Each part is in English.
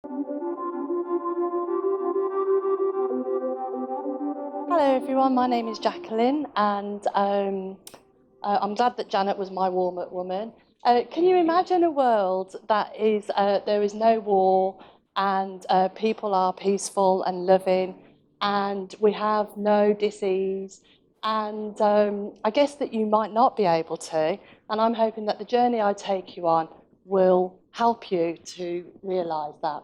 Hello everyone, my name is Jacqueline and I'm glad that Janet was my warm-up woman. Can you imagine a world that is there is no war and people are peaceful and loving and we have no disease, and I guess that you might not be able to, and I'm hoping that the journey I take you on will help you to realise that.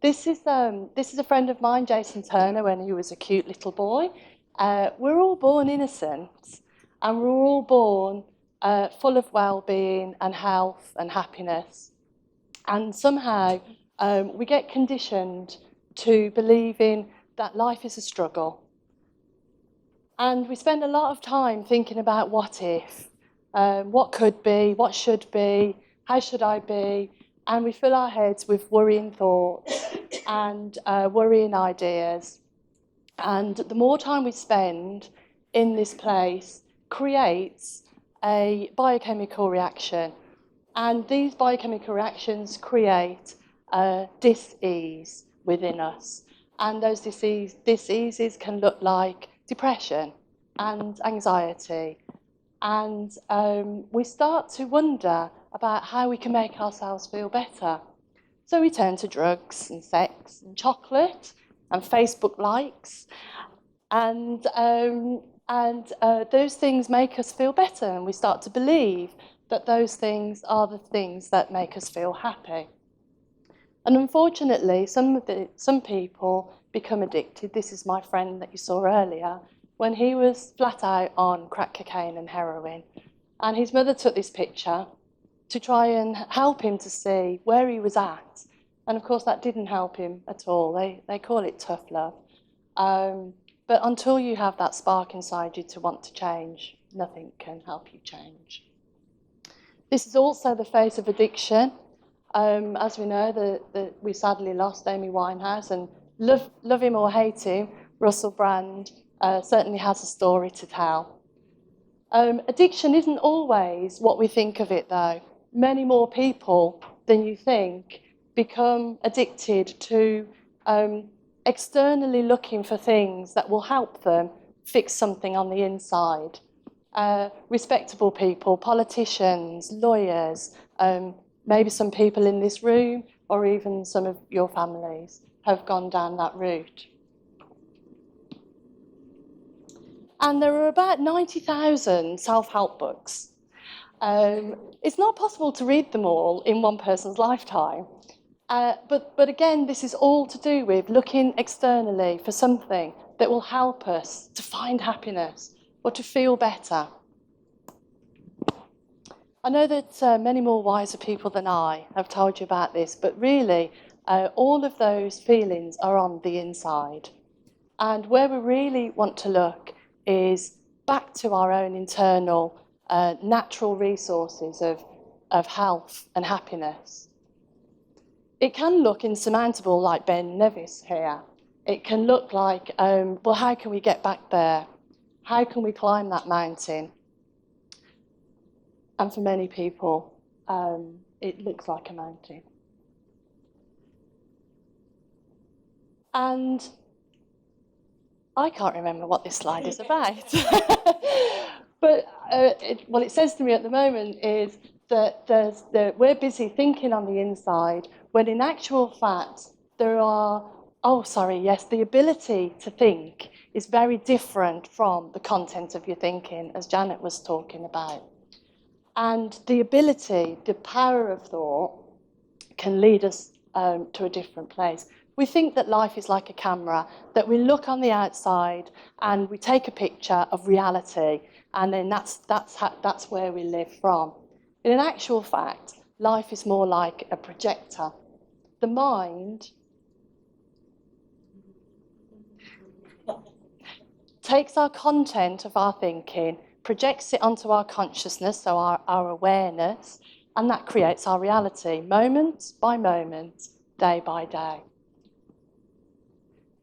This is a friend of mine, Jason Turner, when he was a cute little boy. We're all born innocent, and we're all born full of well-being and health and happiness. And somehow we get conditioned to believing that life is a struggle. And we spend a lot of time thinking about what if, what could be, what should be, how should I be, and we fill our heads with worrying thoughts and worrying ideas. And the more time we spend in this place creates a biochemical reaction. And these biochemical reactions create dis-ease within us. And those dis-eases can look like depression and anxiety. And we start to wonder about how we can make ourselves feel better. So we turn to drugs and sex and chocolate and Facebook likes, and those things make us feel better, and we start to believe that those things are the things that make us feel happy. And unfortunately, some people become addicted. This is my friend that you saw earlier, when he was flat out on crack cocaine and heroin, and his mother took this picture to try and help him to see where he was at. And of course, that didn't help him at all. They call it tough love. But until you have that spark inside you to want to change, nothing can help you change. This is also the face of addiction. As we know, we sadly lost Amy Winehouse, and love him or hate him, Russell Brand certainly has a story to tell. Addiction isn't always what we think of it, though. Many more people than you think become addicted to externally looking for things that will help them fix something on the inside. Respectable people, politicians, lawyers, maybe some people in this room, or even some of your families have gone down that route. And there are about 90,000 self-help books. It's not possible to read them all in one person's lifetime. But again, this is all to do with looking externally for something that will help us to find happiness or to feel better. I know that many more wiser people than I have told you about this, but really, all of those feelings are on the inside. And where we really want to look is back to our own internal natural resources of health and happiness. It can look insurmountable, like Ben Nevis here. It can look like, well, how can we get back there? How can we climb that mountain? And for many people, it looks like a mountain. And I can't remember what this slide is about. But what it says to me at the moment is that we're busy thinking on the inside, when in actual fact, the ability to think is very different from the content of your thinking, as Janet was talking about. And the ability, the power of thought can lead us to a different place. We think that life is like a camera, that we look on the outside and we take a picture of reality, and then that's where we live from. In actual fact, life is more like a projector. The mind takes our content of our thinking, projects it onto our consciousness, so our awareness, and that creates our reality, moment by moment, day by day.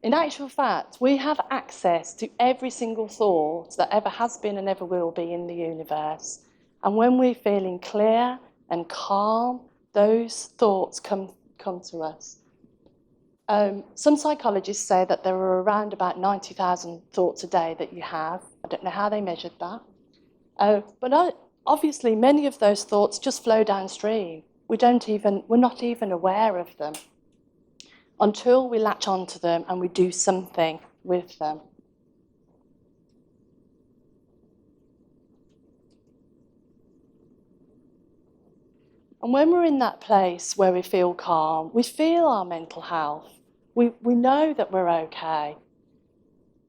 In actual fact, we have access to every single thought that ever has been and ever will be in the universe. And when we're feeling clear and calm, those thoughts come to us. Some psychologists say that there are around about 90,000 thoughts a day that you have. I don't know how they measured that. Obviously, many of those thoughts just flow downstream. We're not even aware of them until we latch onto them and we do something with them. And when we're in that place where we feel calm, we feel our mental health. We know that we're okay.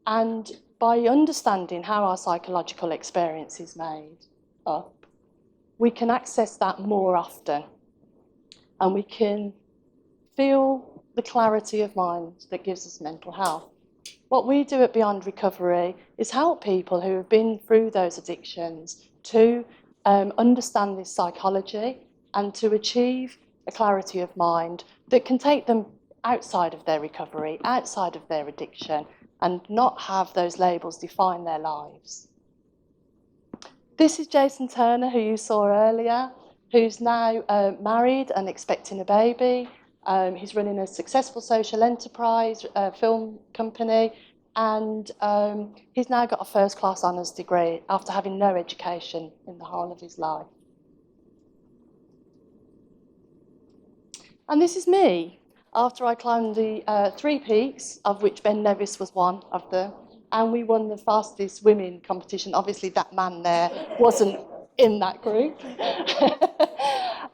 And by understanding how our psychological experience is made up, we can access that more often. And we can feel the clarity of mind that gives us mental health. What we do at Beyond Recovery is help people who have been through those addictions to understand this psychology and to achieve a clarity of mind that can take them outside of their recovery, outside of their addiction, and not have those labels define their lives. This is Jason Turner, who you saw earlier, who's now married and expecting a baby. He's running a successful social enterprise, film company, and he's now got a first-class honours degree after having no education in the whole of his life. And this is me, after I climbed the 3 peaks, of which Ben Nevis was one of them, and we won the fastest swimming competition. Obviously, that man there wasn't in that group.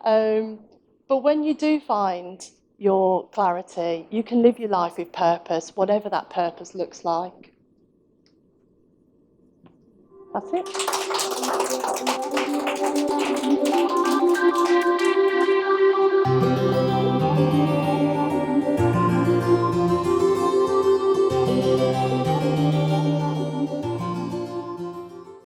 But when you do find your clarity, you can live your life with purpose, whatever that purpose looks like. That's it.